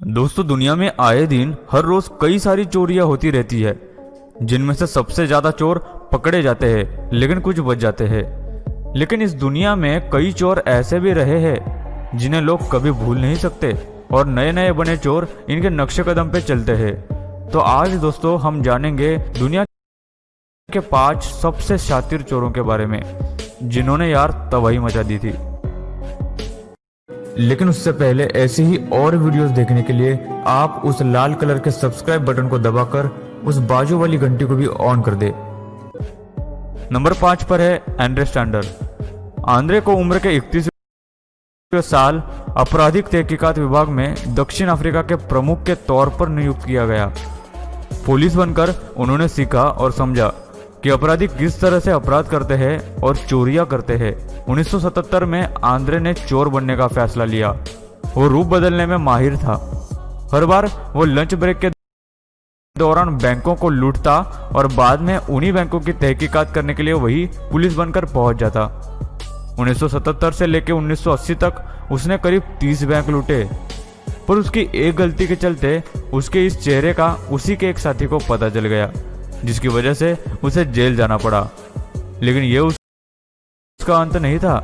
दोस्तों, दुनिया में आए दिन हर रोज कई सारी चोरियां होती रहती है, जिनमें से सबसे ज्यादा चोर पकड़े जाते हैं, लेकिन कुछ बच जाते हैं। लेकिन इस दुनिया में कई चोर ऐसे भी रहे हैं जिन्हें लोग कभी भूल नहीं सकते, और नए नए बने चोर इनके नक्शे कदम पे चलते हैं। तो आज दोस्तों हम जानेंगे दुनिया के 5 सबसे शातिर चोरों के बारे में, जिन्होंने यार तबाही मचा दी थी। लेकिन उससे पहले ऐसे ही और वीडियोस देखने के लिए आप उस लाल कलर के सब्सक्राइब बटन को दबाकर उस बाजू वाली घंटी को भी ऑन कर दे। नंबर 5 पर है एंड्रे स्टैंडर। आंद्रे को उम्र के 31 साल आपराधिक तहकीकात विभाग में दक्षिण अफ्रीका के प्रमुख के तौर पर नियुक्त किया गया। पुलिस बनकर उन्होंने सीखा और समझा कि अपराधी किस तरह से अपराध करते हैं और चोरियां करते हैं। 1977 में आंद्रे ने चोर बनने का फैसला लिया। वो रूप बदलने में माहिर था। हर बार वो लंच ब्रेक के दौरान बैंकों को लूटता और बाद में उन्हीं बैंकों की तहकीकात करने के लिए वही पुलिस बनकर पहुंच जाता। 1977 से लेकर 1980 तक उसने करीब 30 बैंक लूटे, पर उसकी एक गलती के चलते उसके इस चेहरे का उसी के एक साथी को पता चल गया, जिसकी वजह से उसे जेल जाना पड़ा। लेकिन ये उसका अंत नहीं था।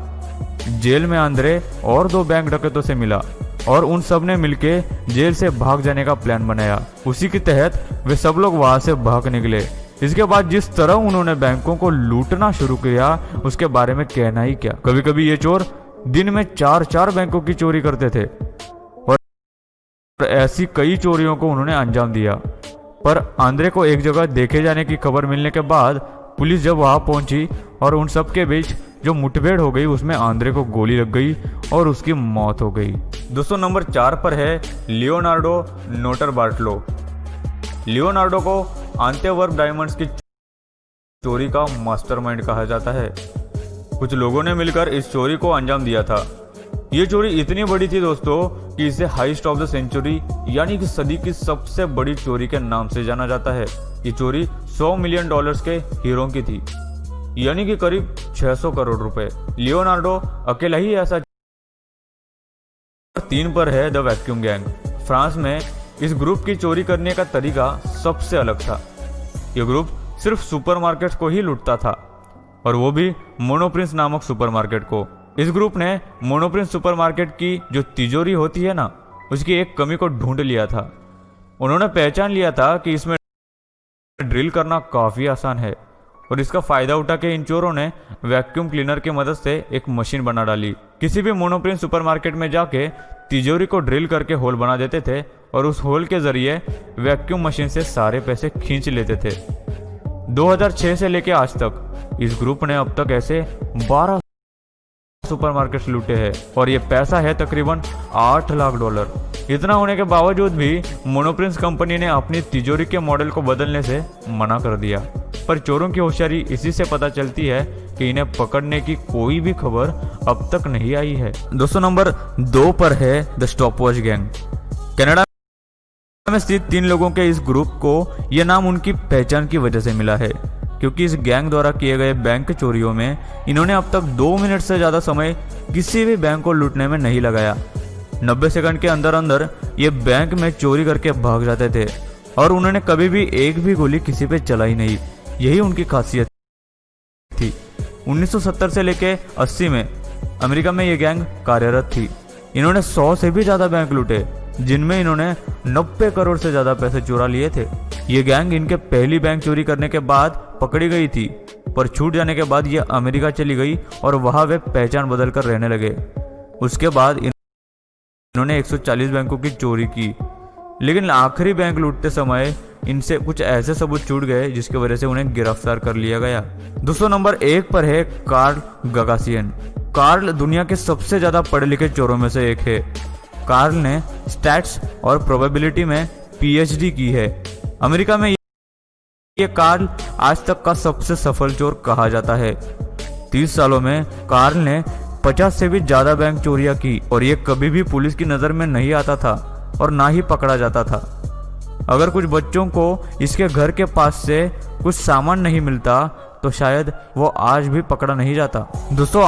जेल में आंद्रे और 2 बैंक डकैतों से मिला और उन सब ने मिलके जेल से भाग जाने का प्लान बनाया। उसी के तहत वे सब लोग वहां से भाग निकले। इसके बाद जिस तरह उन्होंने बैंकों को लूटना शुरू किया, उसके बारे में कहना ही क्या। कभी कभी ये चोर दिन में 4-4 बैंकों की चोरी करते थे और ऐसी कई चोरियों को उन्होंने अंजाम दिया। पर आंद्रे को एक जगह देखे जाने की खबर मिलने के बाद पुलिस जब वहां पहुंची और उन सब के बीच जो मुठभेड़ हो गई, उसमें आंद्रे को गोली लग गई और उसकी मौत हो गई। दोस्तों, नंबर 4 पर है लियोनार्डो नोटारबार्टलो। लियोनार्डो को एंटवर्प डायमंड्स की चोरी का मास्टरमाइंड कहा जाता है। कुछ लोगों ने मिलकर इस चोरी को अंजाम दिया था। ये चोरी इतनी बड़ी थी दोस्तों कि इसे हाइस्ट ऑफ द सेंचुरी यानी कि सदी की सबसे बड़ी चोरी के नाम से जाना जाता है। ये चोरी $100 मिलियन के हीरो की थी, यानी कि करीब 600 करोड़ रुपए। लियोनार्डो अकेला ही ऐसा। 3 पर है द वैक्यूम गैंग। फ्रांस में इस ग्रुप की चोरी करने का तरीका सबसे अलग था। यह ग्रुप सिर्फ सुपरमार्केट्स को ही लूटता था, और वो भी मोनोप्रिंस नामक सुपरमार्केट को। इस ग्रुप ने मोनोप्रिंस सुपरमार्केट की जो तिजोरी होती है ना, उसकी एक कमी को ढूंढ लिया था। उन्होंने पहचान लिया था कि इसमें ड्रिल करना काफी आसान है, और इसका फायदा उठा के इन चोरों ने वैक्यूम क्लीनर की मदद से एक मशीन बना डाली। किसी भी मोनोप्रिंस सुपरमार्केट में जाके तिजोरी को ड्रिल करके होल बना देते थे, और उस होल के जरिए वैक्यूम मशीन से सारे पैसे खींच लेते थे। 2006 से लेके आज तक इस ग्रुप ने अब तक ऐसे 12 सुपरमार्केट्स लूटे हैं, और ये पैसा है तकरीबन $8 लाख। इतना होने के बावजूद भी मोनोप्रिंस कंपनी ने अपनी तिजोरी के मॉडल को बदलने से मना कर दिया। पर चोरों की होशियारी इसी से पता चलती है कि इन्हें पकड़ने की कोई भी खबर अब तक नहीं आई है। दोस्तों, नंबर 2 पर है द स्टॉपवॉच गैंग। कनाडा में स्थित 3 लोगों के इस ग्रुप को यह नाम उनकी पहचान की वजह से मिला है, क्योंकि इस गैंग द्वारा किए गए बैंक चोरियों में इन्होंने अब तक 2 मिनट से ज्यादा समय किसी भी बैंक को लूटने में नहीं लगाया। 90 सेकंड के अंदर अंदर ये बैंक में चोरी करके भाग जाते थे, और उन्होंने कभी भी एक भी गोली किसी पे चलाई नहीं। यही उनकी खासियत थी। 1970 से लेके 80 में अमेरिका में ये गैंग कार्यरत थी। इन्होंने 100 से भी ज्यादा बैंक लूटे, जिनमें इन्होंने 90 करोड़ से ज्यादा पैसे चुरा लिए थे। ये गैंग इनके पहली बैंक चोरी करने के बाद पकड़ी गई थी, पर छूट जाने के बाद ये अमेरिका चली गई और वहां वे पहचान बदल कर रहने लगे। उसके बाद इन्होंने 140 बैंकों की चोरी की, लेकिन आखिरी बैंक लूटते समय इनसे कुछ ऐसे सबूत छूट गए जिसकी वजह से उन्हें गिरफ्तार कर लिया गया। दोस्तों, नंबर 1 पर है कार्ल गगासियन। कार्ल दुनिया के सबसे ज्यादा पढ़े लिखे चोरों में से एक है। कार्ल ने स्टैट्स और प्रोबेबिलिटी में PhD की है। अमेरिका में ये कार्ल आज तक का सबसे सफल चोर कहा जाता है। 30 सालों में कार्ल ने 50 से भी ज्यादा बैंक चोरियां की, और ये कभी भी पुलिस की नजर में नहीं आता था और ना ही पकड़ा जाता था। अगर कुछ बच्चों को इसके घर के पास से कुछ सामान नहीं मिलता तो शायद वो आज भी पकड़ा नहीं जाता। दोस्तों,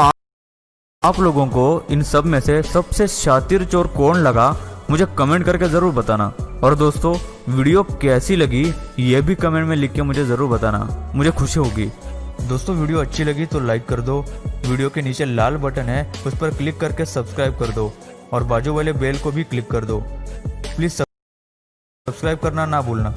आप लोगों को इन सब में से सबसे शातिर चोर कौन लगा मुझे कमेंट करके ज़रूर बताना। और दोस्तों, वीडियो कैसी लगी ये भी कमेंट में लिख के मुझे ज़रूर बताना, मुझे खुशी होगी। दोस्तों, वीडियो अच्छी लगी तो लाइक कर दो, वीडियो के नीचे लाल बटन है उस पर क्लिक करके सब्सक्राइब कर दो और बाजू वाले बेल को भी क्लिक कर दो। प्लीज़ सब्सक्राइब करना ना भूलना।